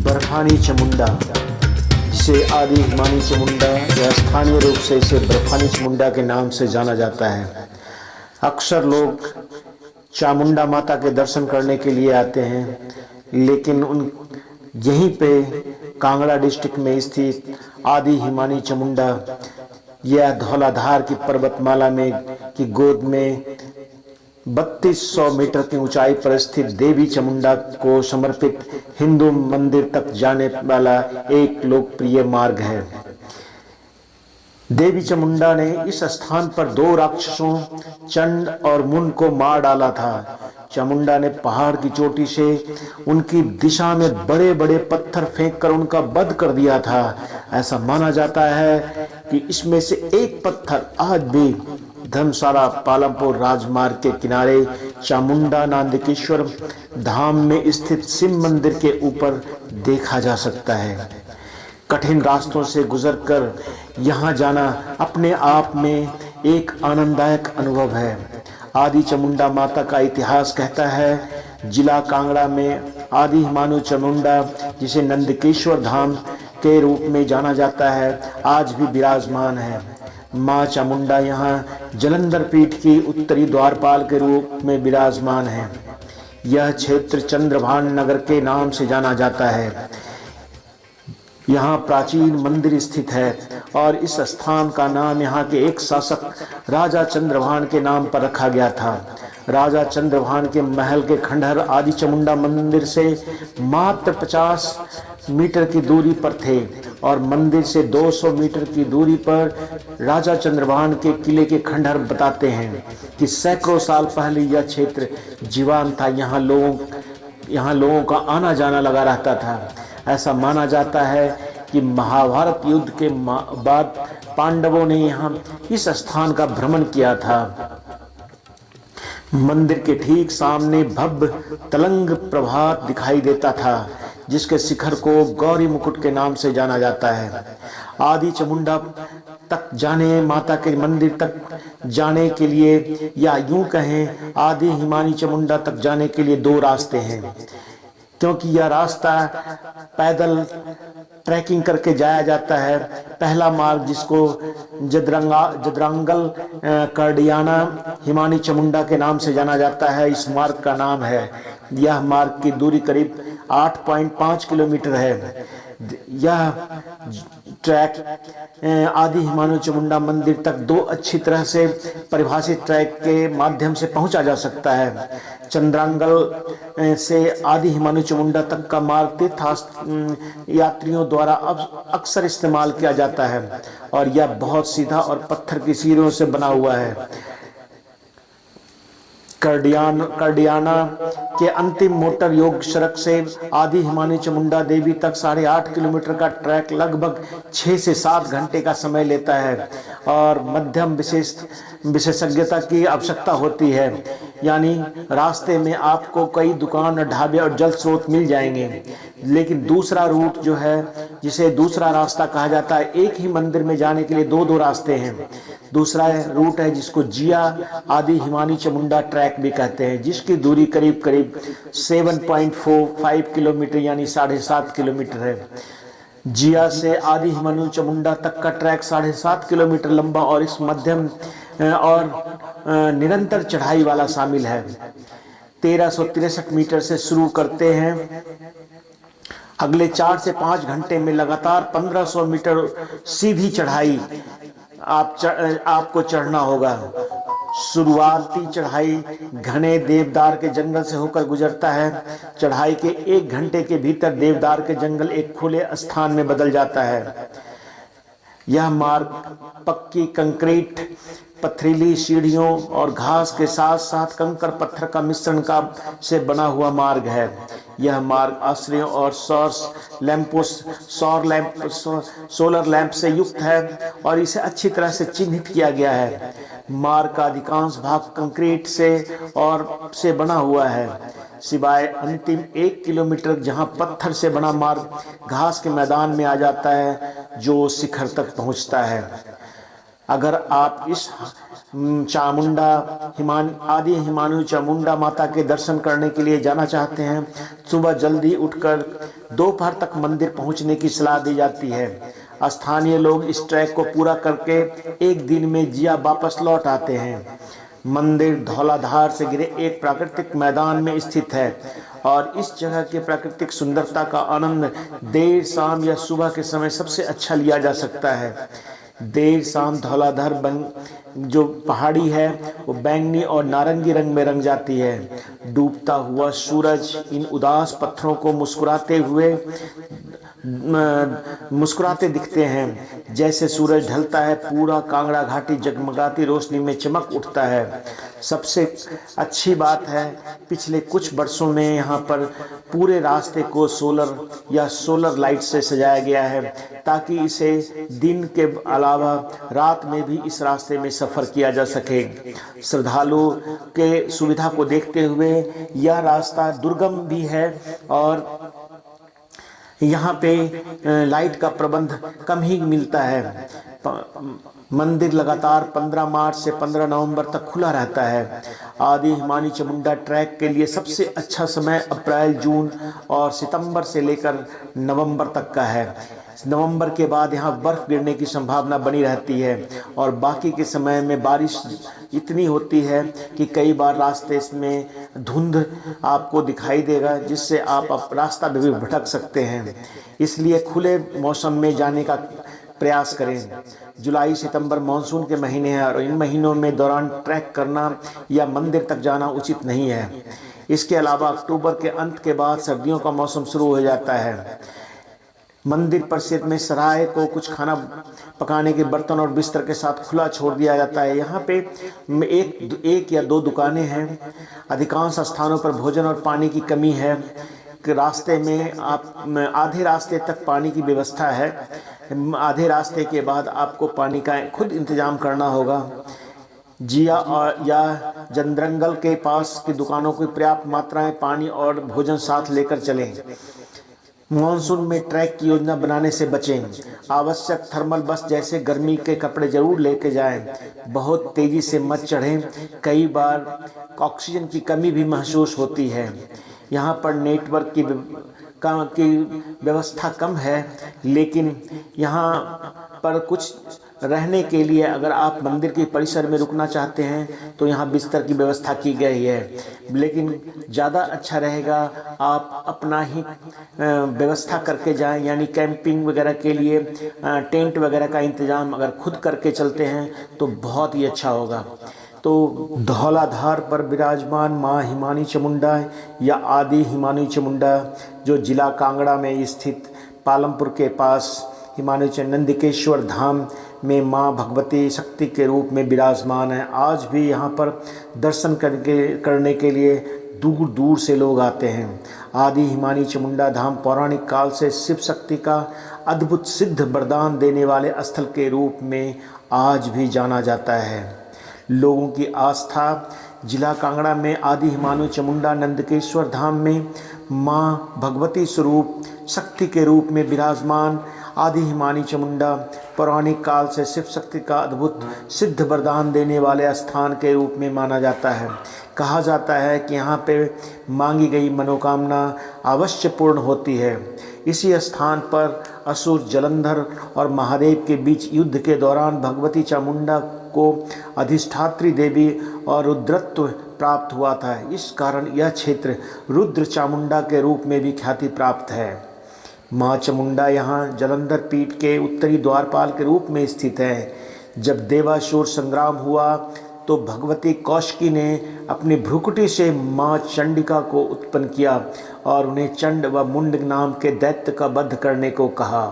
बर्फानी चामुंडा, जिसे आदि हिमानी चामुंडा या स्थानीय रूप से इसे बर्फानी चामुंडा के नाम से जाना जाता है। अक्सर लोग चामुंडा माता के दर्शन करने के लिए आते हैं, लेकिन यहीं पे कांगड़ा डिस्ट्रिक्ट में स्थित आदि हिमानी चामुंडा यह धौलाधार की पर्वतमाला में की गोद में 3200 मीटर की ऊंचाई पर स्थित देवी चामुंडा को समर्पित हिंदू मंदिर तक जाने वाला एक लोकप्रिय मार्ग है। देवी चामुंडा ने इस स्थान पर 2 राक्षसों चंड और मुंड को मार डाला था। चामुंडा ने पहाड़ की चोटी से उनकी दिशा में बड़े बड़े पत्थर फेंककर उनका वध कर दिया था। ऐसा माना जाता है कि इसमें से एक पत्थर आज भी धर्मशाला पालमपुर राजमार्ग के किनारे चामुंडा नांदकेश्वर धाम में स्थित शिव मंदिर के ऊपर देखा जा सकता है। कठिन रास्तों से गुजरकर यहाँ जाना अपने आप में एक आनंददायक अनुभव है। आदि चामुंडा माता का इतिहास कहता है, जिला कांगड़ा में आदि हिमानी चामुंडा, जिसे नंदकेश्वर धाम के रूप में जाना जाता है, आज भी विराजमान है। मां चामुंडा यहाँ जलंधर पीठ की उत्तरी द्वारपाल के रूप में विराजमान है। यह क्षेत्र चंद्रभान नगर के नाम से जाना जाता है। यहाँ प्राचीन मंदिर स्थित है और इस स्थान का नाम यहाँ के एक शासक राजा चंद्रभान के नाम पर रखा गया था। राजा चंद्रभान के महल के खंडहर आदि चामुंडा मंदिर से मात्र 50 मीटर की दूरी पर थे और मंदिर से 200 मीटर की दूरी पर राजा चंद्रभान के किले के खंडहर बताते हैं कि सैकड़ों साल पहले यह क्षेत्र जीवान था। यहाँ लोगों का आना जाना लगा रहता था। ऐसा माना जाता है कि महाभारत युद्ध के बाद पांडवों ने यहाँ इस स्थान का भ्रमण किया था। मंदिर के ठीक सामने भव्य तलंग प्रभात दिखाई देता था, जिसके शिखर को गौरी मुकुट के नाम से जाना जाता है। आदि चामुंडा तक जाने, माता के मंदिर तक जाने के लिए, या यूं कहें आदि हिमानी चामुंडा तक जाने के लिए 2 रास्ते हैं, क्योंकि यह रास्ता पैदल ट्रैकिंग करके जाया जाता है। पहला मार्ग, जिसको जदरांगल करडियाना हिमानी चामुंडा के नाम से जाना जाता है, इस मार्ग का नाम है। यह मार्ग की दूरी करीब 8.5 किलोमीटर है। यह ट्रैक आदि हिमानी चामुंडा मंदिर तक 2 अच्छी तरह से परिभाषित ट्रैक के माध्यम से पहुंचा जा सकता है। चंद्रांगल से आदि हिमानी चामुंडा तक का मार्ग तीर्थ यात्रियों द्वारा अक्सर इस्तेमाल किया जाता है और यह बहुत सीधा और पत्थर की सीढ़ियों से बना हुआ है। करडियाना के अंतिम मोटर योग सड़क से आदि हिमानी चामुंडा देवी तक 8.5 किलोमीटर का ट्रैक लगभग 6 से 7 घंटे का समय लेता है और मध्यम विशेषज्ञता की आवश्यकता होती है। यानी रास्ते में आपको कई दुकान, ढाबे और जल स्रोत मिल जाएंगे। लेकिन दूसरा रूट जो है, जिसे दूसरा रास्ता कहा जाता है, एक ही मंदिर में जाने के लिए 2 रास्ते हैं। दूसरा रूट है जिसको जिया आदि हिमानी चामुंडा ट्रैक भी कहते हैं, जिसकी दूरी करीब 7.45 किलोमीटर यानी 7.5 किलोमीटर है। जिया से आदि हिमानी चामुंडा तक का ट्रैक 7.5 किलोमीटर लंबा और इस मध्यम और निरंतर चढ़ाई वाला शामिल है। 1363 मीटर से शुरू करते हैं। अगले 4 से 5 घंटे में लगातार 1500 मीटर सीधी चढ़ाई आपको चढ़ना होगा। शुरुआती चढ़ाई घने देवदार के जंगल से होकर गुजरता है। चढ़ाई के 1 घंटे के भीतर देवदार के जंगल एक खुले स्थान में बदल जाता है। यह मार्ग पक्की कंक्रीट, पथरीली सीढ़ियों और घास के साथ साथ कंकड़ पत्थर का मिश्रण से बना हुआ मार्ग है। यह मार्ग आश्रयों और सोलर लैंप से युक्त है और इसे अच्छी तरह से चिन्हित किया गया है। मार्ग का अधिकांश भाग कंक्रीट से बना हुआ है, सिवाय अंतिम 1 किलोमीटर जहां पत्थर से बना मार्ग घास के मैदान में आ जाता है, जो शिखर तक पहुंचता है। अगर आप इस चामुंडा आदि हिमालय चामुंडा माता के दर्शन करने के लिए जाना चाहते हैं, सुबह जल्दी उठकर दोपहर तक मंदिर पहुंचने की सलाह दी जाती है। स्थानीय लोग इस ट्रैक को पूरा करके एक दिन में जिया वापस लौट आते हैं। मंदिर धौलाधार से घिरे एक प्राकृतिक मैदान में स्थित है और इस जगह के प्राकृतिक सुंदरता का आनंद देर शाम या सुबह के समय सबसे अच्छा लिया जा सकता है। देर शाम धौलाधार जो पहाड़ी है वो बैंगनी और नारंगी रंग में रंग जाती है। डूबता हुआ सूरज इन उदास पत्थरों को मुस्कुराते दिखते हैं। जैसे सूरज ढलता है पूरा कांगड़ा घाटी जगमगाती रोशनी में चमक उठता है। सबसे अच्छी बात है पिछले कुछ वर्षों में यहाँ पर पूरे रास्ते को सोलर लाइट से सजाया गया है ताकि इसे दिन के अलावा रात में भी इस रास्ते में सफ़र किया जा सके। श्रद्धालुओं के सुविधा को देखते हुए यह रास्ता दुर्गम भी है और यहाँ पे लाइट का प्रबंध कम ही मिलता है। मंदिर लगातार 15 मार्च से 15 नवंबर तक खुला रहता है। आदि हिमानी चामुंडा ट्रैक के लिए सबसे अच्छा समय अप्रैल, जून और सितंबर से लेकर नवंबर तक का है। नवंबर के बाद यहाँ बर्फ़ गिरने की संभावना बनी रहती है और बाकी के समय में बारिश इतनी होती है कि कई बार रास्ते में धुंध आपको दिखाई देगा जिससे आप रास्ता भी भटक सकते हैं। इसलिए खुले मौसम में जाने का प्रयास करें। जुलाई सितंबर मानसून के महीने हैं और इन महीनों में दौरान ट्रैक करना या मंदिर तक जाना उचित नहीं है। इसके अलावा अक्टूबर के अंत के बाद सर्दियों का मौसम शुरू हो जाता है। मंदिर परिसर में सराय को कुछ खाना पकाने के बर्तन और बिस्तर के साथ खुला छोड़ दिया जाता है। यहाँ पे एक या दो दुकानें हैं। अधिकांश स्थानों पर भोजन और पानी की कमी है। रास्ते में आधे रास्ते तक पानी की व्यवस्था है। आधे रास्ते के बाद आपको पानी का खुद इंतजाम करना होगा। जिया या जंद्रंगल के पास की दुकानों की पर्याप्त मात्रा में पानी और भोजन साथ लेकर चलें। मानसून में ट्रैक की योजना बनाने से बचें। आवश्यक थर्मल बस जैसे गर्मी के कपड़े जरूर लेके जाएं। बहुत तेज़ी से मत चढ़ें। कई बार ऑक्सीजन की कमी भी महसूस होती है। यहाँ पर नेटवर्क की व्यवस्था कम है, लेकिन यहाँ पर कुछ रहने के लिए अगर आप मंदिर के परिसर में रुकना चाहते हैं तो यहाँ बिस्तर की व्यवस्था की गई है। लेकिन ज़्यादा अच्छा रहेगा आप अपना ही व्यवस्था करके जाएं, यानी कैंपिंग वगैरह के लिए टेंट वगैरह का इंतज़ाम अगर खुद करके चलते हैं तो बहुत ही अच्छा होगा। तो धौलाधार पर विराजमान माँ हिमानी चामुंडा या आदि हिमानी चामुंडा जो जिला कांगड़ा में स्थित पालमपुर के पास हिमानी नंदिकेश्वर धाम में माँ भगवती शक्ति के रूप में विराजमान है। आज भी यहाँ पर दर्शन करने के लिए दूर दूर से लोग आते हैं। आदि हिमानी चामुंडा धाम पौराणिक काल से शिव शक्ति का अद्भुत सिद्ध वरदान देने वाले स्थल के रूप में आज भी जाना जाता है। लोगों की आस्था जिला कांगड़ा में आदि हिमानी चामुंडा नंदकेश्वर धाम में माँ भगवती स्वरूप शक्ति के रूप में विराजमान आदि हिमानी चामुंडा पौराणिक काल से शिव शक्ति का अद्भुत सिद्ध वरदान देने वाले स्थान के रूप में माना जाता है। कहा जाता है कि यहाँ पे मांगी गई मनोकामना अवश्य पूर्ण होती है। इसी स्थान पर असुर जलंधर और महादेव के बीच युद्ध के दौरान भगवती चामुंडा को अधिष्ठात्री देवी और रुद्रत्व प्राप्त हुआ था। इस कारण यह क्षेत्र रुद्र चामुंडा के रूप में भी ख्याति प्राप्त है। माँ चामुंडा यहाँ जलंधर पीठ के उत्तरी द्वारपाल के रूप में स्थित है। जब देवासुर संग्राम हुआ तो भगवती कौशिकी ने अपनी भ्रुकुटी से माँ चंडिका को उत्पन्न किया और उन्हें चंड व मुंड नाम के दैत्य का वध करने को कहा।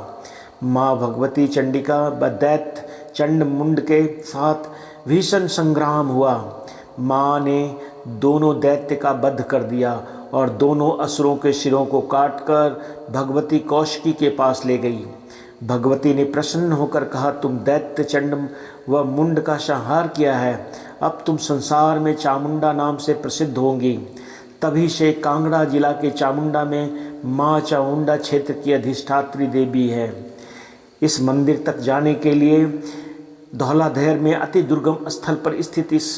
माँ भगवती चंडिका व दैत्य चंड मुंड के साथ भीषण संग्राम हुआ। माँ ने दोनों दैत्य का वध कर दिया और दोनों असुरों के सिरों को काटकर भगवती कौशिकी के पास ले गई। भगवती ने प्रसन्न होकर कहा, तुम दैत्य चंड व मुंड का संहार किया है, अब तुम संसार में चामुंडा नाम से प्रसिद्ध होंगी। तभी से कांगड़ा जिला के चामुंडा में माँ चामुंडा क्षेत्र की अधिष्ठात्री देवी है। इस मंदिर तक जाने के लिए धौलाधर में अति दुर्गम स्थल पर स्थित इस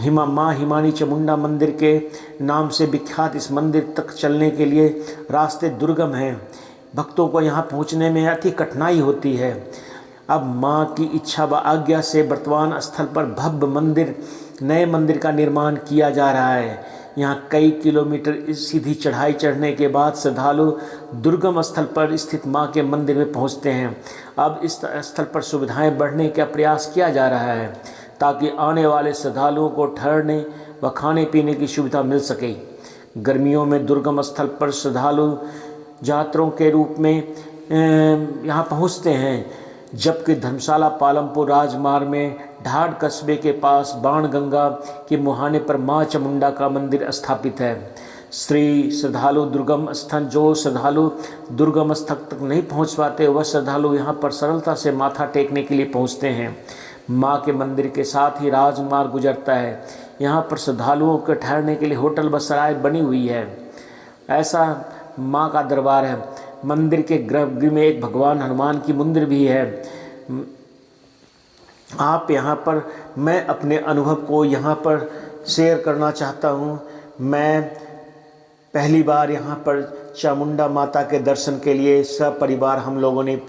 माँ हिमानी चामुंडा मंदिर के नाम से विख्यात इस मंदिर तक चलने के लिए रास्ते दुर्गम हैं। भक्तों को यहाँ पहुँचने में अति कठिनाई होती है। अब माँ की इच्छा व आज्ञा से वर्तमान स्थल पर भव्य मंदिर, नए मंदिर का निर्माण किया जा रहा है। यहाँ कई किलोमीटर सीधी चढ़ाई चढ़ने के बाद श्रद्धालु दुर्गम स्थल पर स्थित माँ के मंदिर में पहुँचते हैं। अब इस स्थल पर सुविधाएं बढ़ने का प्रयास किया जा रहा है ताकि आने वाले श्रद्धालुओं को ठहरने व खाने पीने की सुविधा मिल सके। गर्मियों में दुर्गम स्थल पर श्रद्धालु यात्रियों के रूप में यहाँ पहुँचते हैं, जबकि धर्मशाला पालमपुर राजमार्ग में ढाढ़ कस्बे के पास बाणगंगा के मुहाने पर माँ चामुंडा का मंदिर स्थापित है। श्रद्धालु दुर्गम स्थान, जो श्रद्धालु दुर्गम स्थल तक नहीं पहुंच पाते वह श्रद्धालु यहाँ पर सरलता से माथा टेकने के लिए पहुँचते हैं। माँ के मंदिर के साथ ही राजमार्ग गुजरता है। यहाँ पर श्रद्धालुओं के ठहरने के लिए होटल व सराय बनी हुई है। ऐसा माँ का दरबार है। मंदिर के गर्भगृह में एक भगवान हनुमान की मंदिर भी है। आप यहाँ पर, मैं अपने अनुभव को यहाँ पर शेयर करना चाहता हूँ। मैं पहली बार यहाँ पर चामुंडा माता के दर्शन के लिए सपरिवार हम लोगों ने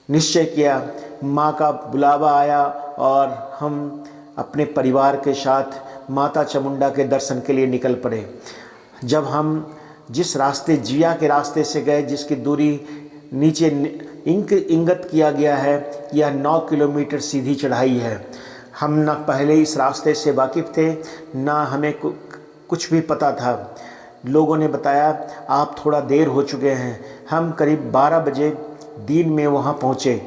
निश्चय किया। माँ का बुलावा आया और हम अपने परिवार के साथ माता चामुंडा के दर्शन के लिए निकल पड़े। जब हम जिस रास्ते, जिया के रास्ते से गए, जिसकी दूरी नीचे इंगित किया गया है, यह 9 किलोमीटर सीधी चढ़ाई है। हम न पहले इस रास्ते से वाकिफ़ थे, ना हमें कुछ भी पता था। लोगों ने बताया आप थोड़ा देर हो चुके हैं। हम करीब 12 बजे दिन में वहाँ पहुँचे,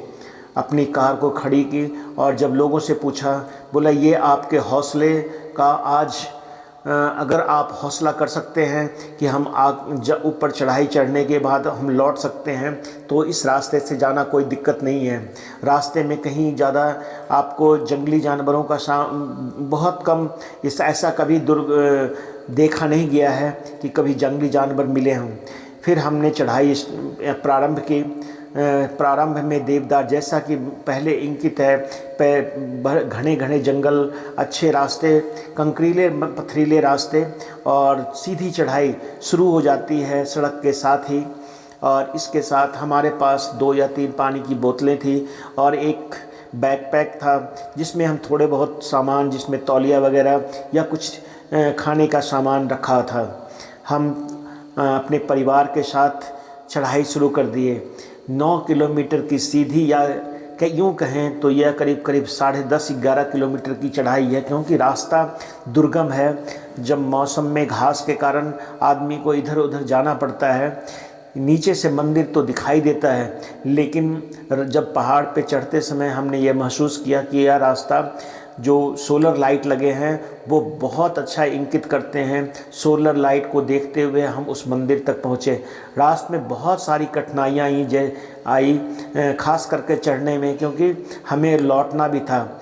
अपनी कार को खड़ी की और जब लोगों से पूछा, बोला ये आपके हौसले का आज अगर आप हौसला कर सकते हैं कि हम ऊपर चढ़ाई चढ़ने के बाद हम लौट सकते हैं तो इस रास्ते से जाना कोई दिक्कत नहीं है। रास्ते में कहीं ज़्यादा आपको जंगली जानवरों का बहुत कम, ऐसा कभी देखा नहीं गया है कि कभी जंगली जानवर मिले हों। फिर हमने चढ़ाई प्रारंभ की। प्रारंभ में देवदार, जैसा कि पहले इंकित है, घने घने जंगल, अच्छे रास्ते, कंकरीले पथरीले रास्ते और सीधी चढ़ाई शुरू हो जाती है सड़क के साथ ही। और इसके साथ हमारे पास 2 या 3 पानी की बोतलें थी और एक बैकपैक था जिसमें हम थोड़े बहुत सामान, जिसमें तौलिया वगैरह या कुछ खाने का सामान रखा था। हम अपने परिवार के साथ चढ़ाई शुरू कर दिए। 9 किलोमीटर की सीधी, या यूँ कहें तो यह करीब 10.5-11 किलोमीटर की चढ़ाई है, क्योंकि रास्ता दुर्गम है। जब मौसम में घास के कारण आदमी को इधर उधर जाना पड़ता है। नीचे से मंदिर तो दिखाई देता है, लेकिन जब पहाड़ पे चढ़ते समय हमने ये महसूस किया कि यह रास्ता, जो सोलर लाइट लगे हैं वो बहुत अच्छा इंगित करते हैं। सोलर लाइट को देखते हुए हम उस मंदिर तक पहुँचे। रास्ते में बहुत सारी कठिनाइयाँ आई, खास करके चढ़ने में, क्योंकि हमें लौटना भी था।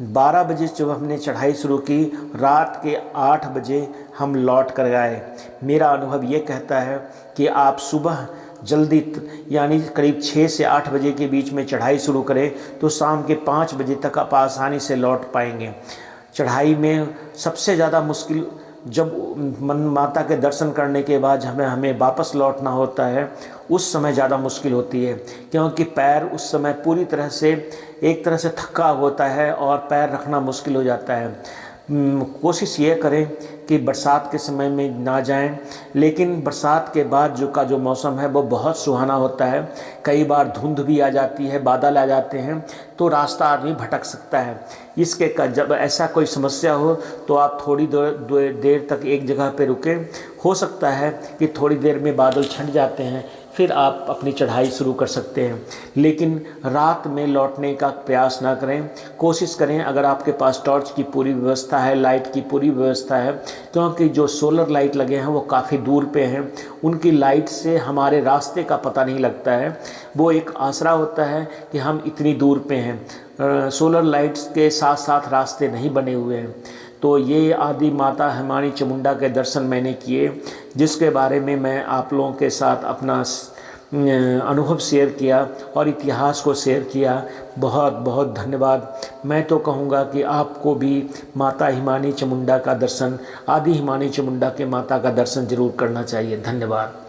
12 बजे जब हमने चढ़ाई शुरू की, रात के 8 बजे हम लौट कर आए। मेरा अनुभव ये कहता है कि आप सुबह जल्दी, यानी करीब 6 से 8 बजे के बीच में चढ़ाई शुरू करें तो शाम के 5 बजे तक आप आसानी से लौट पाएंगे। चढ़ाई में सबसे ज़्यादा मुश्किल जब माता के दर्शन करने के बाद हमें वापस लौटना होता है, उस समय ज़्यादा मुश्किल होती है, क्योंकि पैर उस समय पूरी तरह से एक तरह से थका होता है और पैर रखना मुश्किल हो जाता है। कोशिश ये करें कि बरसात के समय में ना जाएं, लेकिन बरसात के बाद जो मौसम है वो बहुत सुहाना होता है। कई बार धुंध भी आ जाती है, बादल आ जाते हैं, तो रास्ता आदमी भटक सकता है। जब ऐसा कोई समस्या हो तो आप थोड़ी देर तक एक जगह पे रुकें। हो सकता है कि थोड़ी देर में बादल छंट जाते हैं, फिर आप अपनी चढ़ाई शुरू कर सकते हैं, लेकिन रात में लौटने का प्रयास ना करें। कोशिश करें, अगर आपके पास टॉर्च की पूरी व्यवस्था है, लाइट की पूरी व्यवस्था है, क्योंकि जो सोलर लाइट लगे हैं वो काफ़ी दूर पे हैं, उनकी लाइट से हमारे रास्ते का पता नहीं लगता है। वो एक आसरा होता है कि हम इतनी दूर पे हैं। सोलर लाइट्स के साथ साथ रास्ते नहीं बने हुए हैं। तो ये आदि माता हिमानी चामुंडा के दर्शन मैंने किए, जिसके बारे में मैं आप लोगों के साथ अपना अनुभव शेयर किया और इतिहास को शेयर किया। बहुत बहुत धन्यवाद। मैं तो कहूँगा कि आपको भी माता हिमानी चामुंडा का दर्शन, आदि हिमानी चामुंडा के माता का दर्शन जरूर करना चाहिए। धन्यवाद।